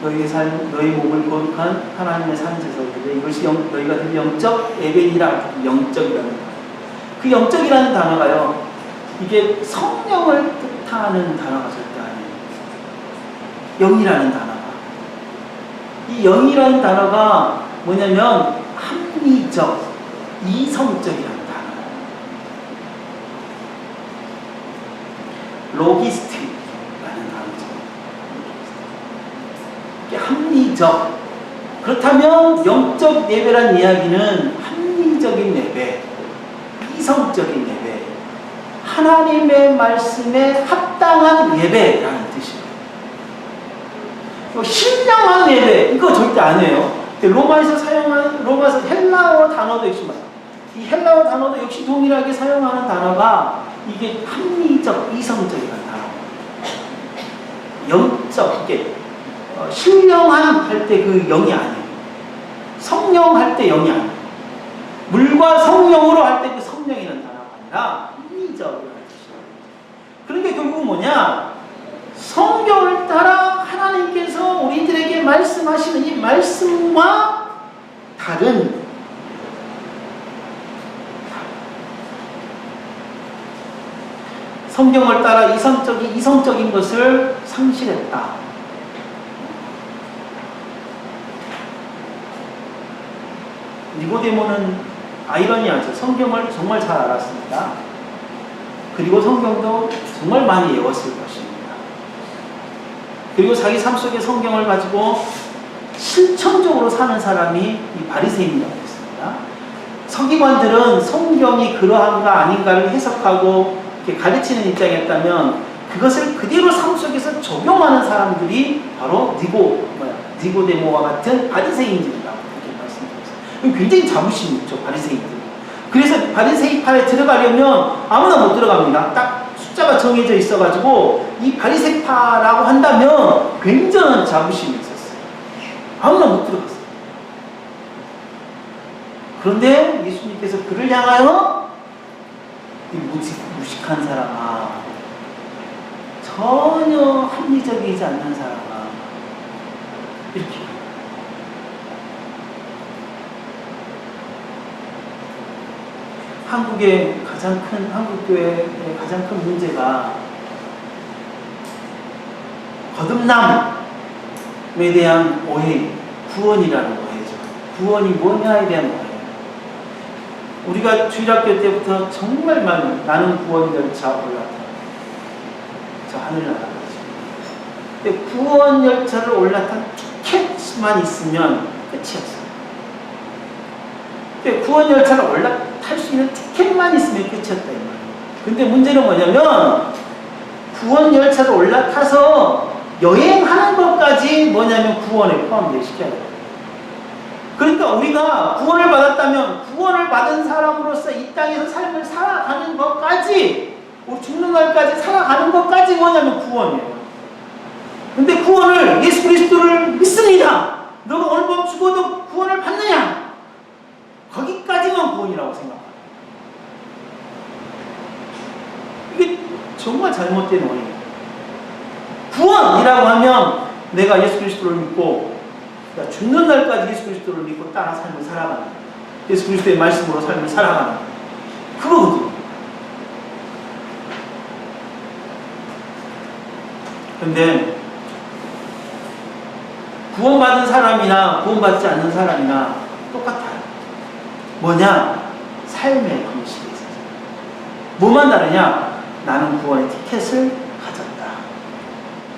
Speaker 1: 너희 몸을 거룩한 하나님의 산제사되되 이것이 너희가 들 영적 예배니라. 영적이라는 단어. 그 영적이라는 단어가요. 이게 성령을 뜻하는 단어가 절대 아니에요. 영이라는 단어가. 이 영이라는 단어가 뭐냐면 합리적, 이성적이라는 단어예요. 로기스틱이라는 단어죠. 이게 합리적. 그렇다면 영적 예배란 이야기는 합리적인 예배, 이성적인 예배, 하나님의 말씀에 합당한 예배라는 뜻이에요. 신령한 예배, 이거 절대 아니에요. 로마에서 사용하는, 로마에서 헬라어 단어도 역시 맞아요. 이 헬라어 단어도 역시 동일하게 사용하는 단어가 이게 합리적, 이성적이라는 단어예요. 영적, 이게 신령한 할 때 그 영이 아니에요. 성령 할 때 영이 아니에요. 물과 성령으로 할 때 그 성령이라는 단어가 아니라 합리적이라는 뜻이에요. 그러니까 결국은 뭐냐? 성경을 따라 하나님께서 우리들에게 말씀하시는 이 말씀과 다른 성경을 따라 이성적인 것을 상실했다. 니고데모는 아이러니하죠. 성경을 정말 잘 알았습니다. 그리고 성경도 정말 많이 외웠을 것입니다. 그리고 자기 삶 속에 성경을 가지고 실천적으로 사는 사람이 이 바리새인이라고 했습니다. 서기관들은 성경이 그러한가 아닌가를 해석하고 이렇게 가르치는 입장이었다면 그것을 그대로 삶 속에서 적용하는 사람들이 바로 니고데모와 같은 바리새인들이라고 이렇게 말씀드렸어요. 굉장히 자부심이 있죠, 바리새인들. 그래서 바리새파에 들어가려면 아무나 못 들어갑니다. 딱 숫자가 정해져 있어가지고 이 바리새파라고 한다면 굉장한 자부심이 있었어요. 아무나 못 들어갔어요. 그런데 예수님께서 그를 향하여 이 무식한 사람아, 전혀 합리적이지 않는 사람아, 이렇게. 한국교회의 가장 큰 문제가 거듭남에 대한 오해, 구원이라는 오해죠. 구원이 뭐냐에 대한 오해. 우리가 주일학교 때부터 정말 많이 나는 구원 열차 올랐다. 저 하늘나라 가지. 근데 구원 열차를 올라탄 티켓만 있으면 끝이었어요. 그때 구원 열차를 올라탈 수 있는 티켓만 있으면 끝이었다 이 말이에요. 근데 문제는 뭐냐면 구원 열차를 올라타서 여행하는 것까지 뭐냐면 구원에 포함되어 시켜야 돼요. 그러니까 우리가 구원을 받았다면 구원을 받은 사람으로서 이 땅에서 삶을 살아가는 것까지, 우리 죽는 날까지 살아가는 것까지 뭐냐면 구원이에요. 근데 구원을, 예수 그리스도를 믿습니다. 너가 오늘 밤 죽어도 구원을 받느냐? 거기까지만 구원이라고 생각합니다. 이게 정말 잘못된 원리예요. 구원이라고 하면 내가 예수 그리스도를 믿고 죽는 날까지 예수 그리스도를 믿고 따라 삶을 살아가는, 예수 그리스도의 말씀으로 삶을 살아가는 그거거든요. 근데 구원받은 사람이나 구원받지 않는 사람이나 똑같아요. 뭐냐? 삶의 방식이 있어요. 뭐만 다르냐? 나는 구원의 티켓을 가졌다.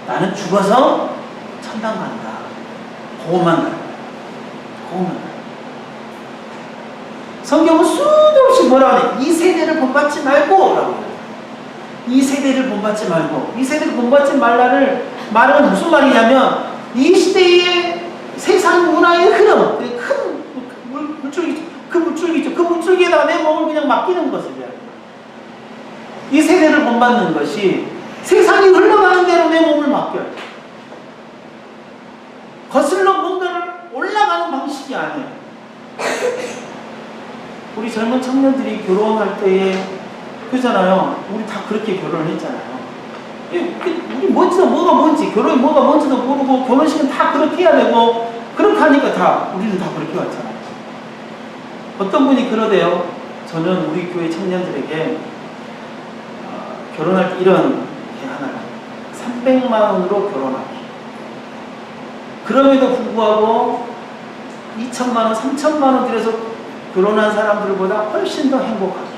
Speaker 1: 나는 죽어서 천당 간다. 그것만 다르다. 그것만 다르다. 성경은 수도 없이 뭐라고 하냐? 이 세대를 본받지 말고 라고 해요. 이 세대를 본받지 말고. 이 세대를 본받지 말라를 말은 무슨 말이냐면 이 시대의 세상 문화의 흐름, 큰 물줄기, 그 물줄기죠. 그 물줄기에다가 내 몸을 그냥 맡기는 것을 이야기해요. 이 세대를 본받는 것이 세상이 흘러가는 대로 내 몸을 맡겨요. 거슬러 뭔가를 올라가는 방식이 아니에요. 우리 젊은 청년들이 결혼할 때에 그러잖아요. 우리 다 그렇게 결혼을 했잖아요. 우리 뭐가 뭔지, 결혼이 뭐가 뭔지도 모르고 결혼식은 다 그렇게 해야 되고 그렇게 하니까 우리는 다 그렇게 왔잖아요. 어떤 분이 그러대요. 저는 우리 교회 청년들에게 결혼할 때 이런 게 하나가 300만 원으로 결혼하기. 그럼에도 불구하고 2천만 원, 3천만 원 들여서 결혼한 사람들보다 훨씬 더 행복하기.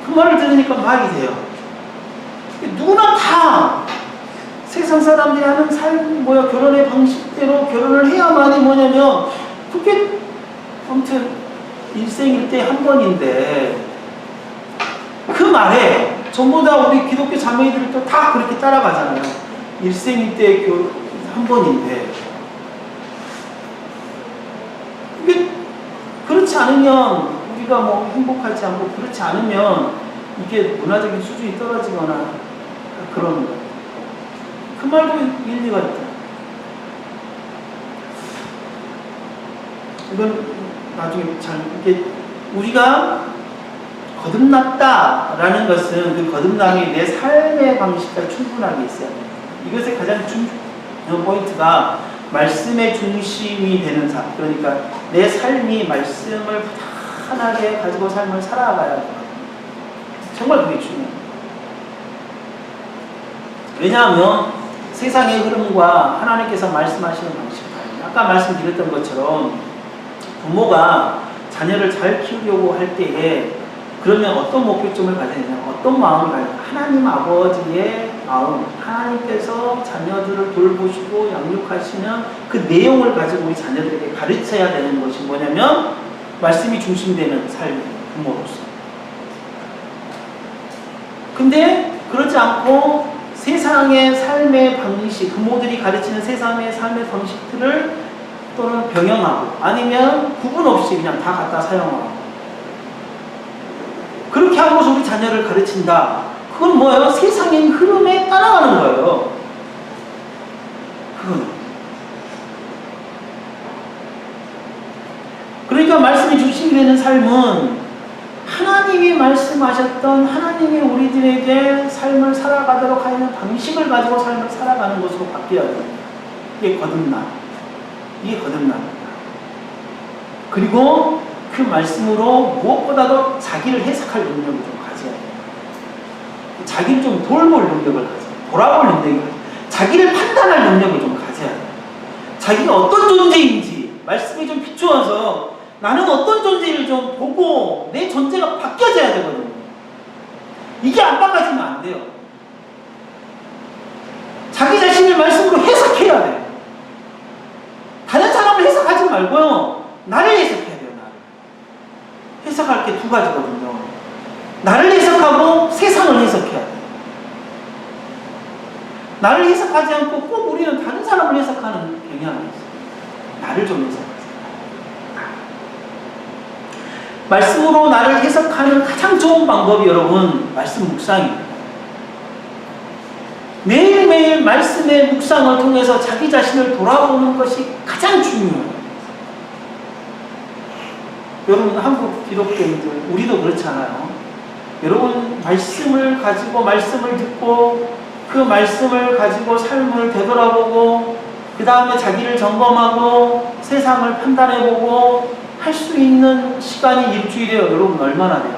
Speaker 1: 그 말을 들으니까 말이 돼요. 누구나 다 세상 사람들이 하는 결혼의 방식대로 결혼을 해야만이 뭐냐면, 그게 아무튼 일생일대 한 번인데, 그 말에 전부 다 우리 기독교 자매들도 다 그렇게 따라가잖아요. 일생일대 한 번인데, 이게 그렇지 않으면 우리가 뭐 행복하지 않고, 그렇지 않으면 이게 문화적인 수준이 떨어지거나 그러는 거예요. 그 말도 일리가 있다. 이건 나중에 이게 우리가 거듭났다라는 것은 그 거듭남이 내 삶의 방식과 충분하게 있어야 됩니다. 이것의 가장 중요한 포인트가 말씀의 중심이 되는 삶. 그러니까 내 삶이 말씀을 부단하게 가지고 삶을 살아가야 합니다. 정말 그게 중요해요. 왜냐하면 세상의 흐름과 하나님께서 말씀하시는 방식이 다릅니다. 아까 말씀드렸던 것처럼 부모가 자녀를 잘 키우려고 할 때에 그러면 어떤 목표점을 가져야 되냐, 어떤 마음을 가져야 되냐, 하나님 아버지의 마음, 하나님께서 자녀들을 돌보시고 양육하시는 그 내용을 가지고 우리 자녀들에게 가르쳐야 되는 것이 뭐냐면 말씀이 중심되는 삶의 부모로서. 근데 그렇지 않고 세상의 삶의 방식, 부모들이 가르치는 세상의 삶의 방식들을 또는 병행하고 아니면 구분 없이 그냥 다 갖다 사용하고 그렇게 하고서 우리 자녀를 가르친다. 그건 뭐예요? 세상의 흐름에 따라가는 거예요. 그건. 그러니까 말씀이 중심이 되는 삶은 하나님이 말씀하셨던 하나님이 우리들에게 삶을 살아가도록 하는 방식을 가지고 삶을 살아가는 것으로 바뀌어야 돼요. 이게 거듭남. 이게 거듭남입니다. 그리고 그 말씀으로 무엇보다도 자기를 해석할 능력을 좀 가져야 돼요. 자기를 좀 돌볼 능력을 가져야 돼요. 돌아볼 능력을 가져야 돼요. 자기를 판단할 능력을 좀 가져야 돼요. 자기가 어떤 존재인지 말씀이 좀 비추어서 나는 어떤 존재를 좀 보고 내 존재가 바뀌어져야 되거든요. 이게 안 바꿔지면 안 돼요. 자기 자신을 말씀으로 해석해야 돼요. 다른 사람을 해석하지 말고요. 나를 해석해야 돼요. 나를. 해석할 게 두 가지거든요. 나를 해석하고 세상을 해석해야 돼요. 나를 해석하지 않고 꼭 우리는 다른 사람을 해석하는 경향이 있어요. 나를 좀 해석하세요. 말씀으로 나를 해석하는 가장 좋은 방법이 여러분 말씀 묵상입니다. 매일매일 말씀의 묵상을 통해서 자기 자신을 돌아보는 것이 가장 중요해요. 여러분 한국 기독교인들 우리도 그렇잖아요. 여러분 말씀을 가지고 말씀을 듣고 그 말씀을 가지고 삶을 되돌아보고 그 다음에 자기를 점검하고 세상을 판단해보고 할 수 있는 시간이 일주일에요. 여러분 얼마나 돼요?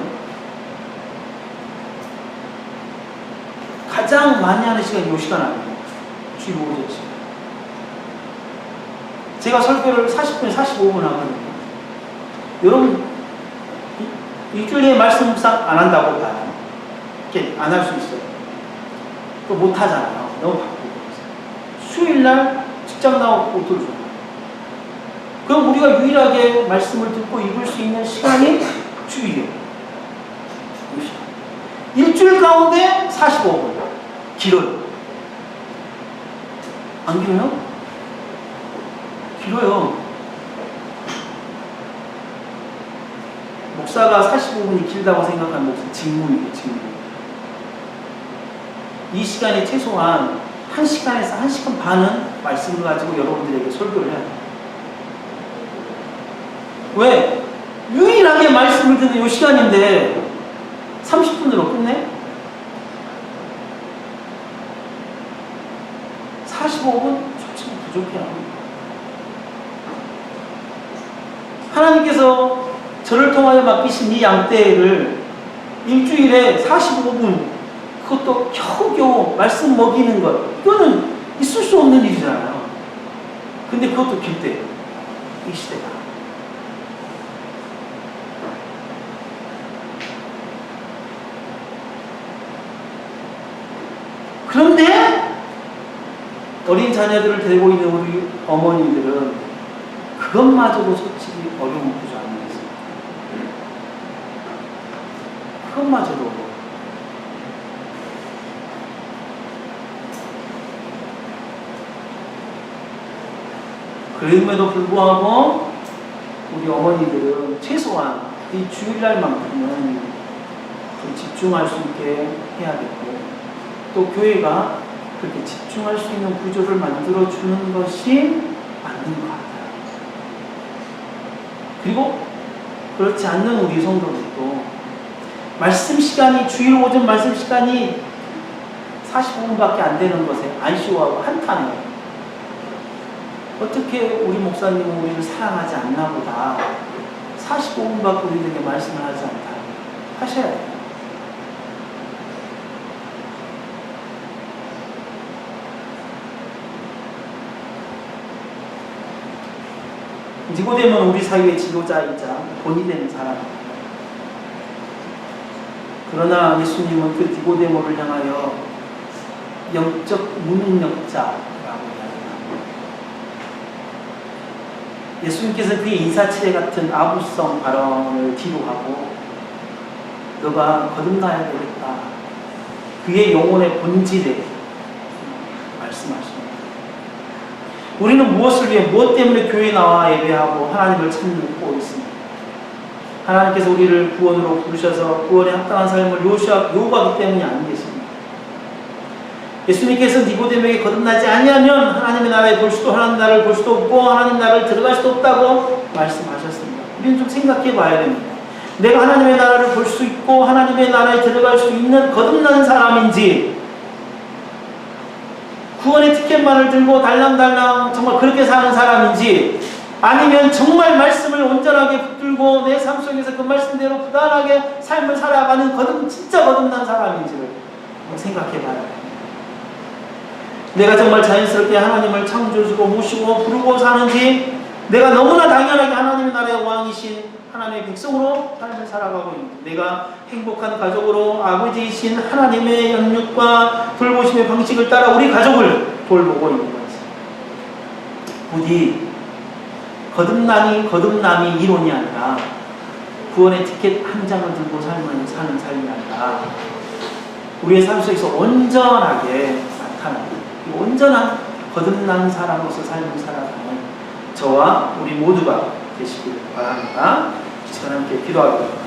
Speaker 1: 가장 많이 하는 시간이 이 시간 아니에요. 주일 오전 시간. 제가 설교를 40분, 45분 하거든요. 여러분 일주일에 말씀 묵상 안 한다고 봐요. 이렇게 안 할 수 있어요. 또 못 하잖아요. 너무 바쁘고. 수요일날 직장 나오고 돌죠. 그럼 우리가 유일하게 말씀을 듣고 읽을 수 있는 시간이 주일이에요. 일주일 가운데 45분. 길어요. 안 길어요? 길어요. 목사가 45분이 길다고 생각하는 목사 직무이에요. 직무. 이 시간이 최소한 1시간에서 1시간 반은 말씀을 가지고 여러분들에게 설교를 해야 돼요. 왜? 유일하게 말씀을 듣는 이 시간인데 30분으로 끝내? 45분? 솔직히 부족해요. 하나님께서 저를 통하여 맡기신 이 양떼를 일주일에 45분 그것도 겨우겨우 말씀 먹이는 것 이거는 있을 수 없는 일이잖아요. 근데 그것도 길대요. 이 시대가. 그런데 어린 자녀들을 데리고 있는 우리 어머니들은 그것마저도 솔직히 어려운 구조 아니겠습니까? 그것마저도 그럼에도 불구하고 우리 어머니들은 최소한 이 주일날만큼은 좀 집중할 수 있게 해야겠고 또 교회가 그렇게 집중할 수 있는 구조를 만들어주는 것이 맞는 것 같아요. 그리고 그렇지 않는 우리 성도들도 말씀 시간이 주일 오전 말씀 시간이 45분밖에 안 되는 것에 아쉬워하고 한탄해요. 어떻게 우리 목사님은 우리를 사랑하지 않나 보다 45분밖에 우리에게 말씀을 하지 않다 하셔야 돼요. 니고데모는 우리 사회의 지도자이자 본이 되는 사람입니다. 그러나 예수님은 그 니고데모를 향하여 영적 무능력자라고 이야기합니다. 예수님께서 그의 인사치레 같은 아부성 발언을 뒤로하고 너가 거듭나야 되겠다. 그의 영혼의 본질에 말씀하십니다. 우리는 무엇을 위해 무엇 때문에 교회에 나와 예배하고 하나님을 찾고 있습니다. 하나님께서 우리를 구원으로 부르셔서 구원에 합당한 삶을 요구하기 때문이 아니겠습니까? 예수님께서 니고데모에게 거듭나지 아니하면 하나님의 나라에 볼 수도 하나님 나라를 볼 수도 없고 하나님 나라를 들어갈 수도 없다고 말씀하셨습니다. 우리는 좀 생각해 봐야 됩니다. 내가 하나님의 나라를 볼 수 있고 하나님의 나라에 들어갈 수 있는 거듭난 사람인지 구원의 티켓만을 들고 달랑달랑 정말 그렇게 사는 사람인지 아니면 정말 말씀을 온전하게 붙들고 내 삶 속에서 그 말씀대로 부단하게 삶을 살아가는 진짜 거듭난 사람인지를 생각해 봐야 됩니다. 내가 정말 자연스럽게 하나님을 창조주고 모시고 부르고 사는지 내가 너무나 당연하게 하나님의 나라의 왕이신 하나님의 백성으로 삶을 살아가고 있는 내가 행복한 가족으로 아버지이신 하나님의 영육과 돌보심의 방식을 따라 우리 가족을 돌보고 있는 것입니다. 부디 거듭남이 이론이 아니라 구원의 티켓 한 장을 들고 사는 삶이 아니라 우리의 삶 속에서 온전하게 나타나는 온전한 거듭난 사람으로서 삶을 살아가는 저와 우리 모두가 되시길 바랍니다. 시간 함께 기도하겠습니다.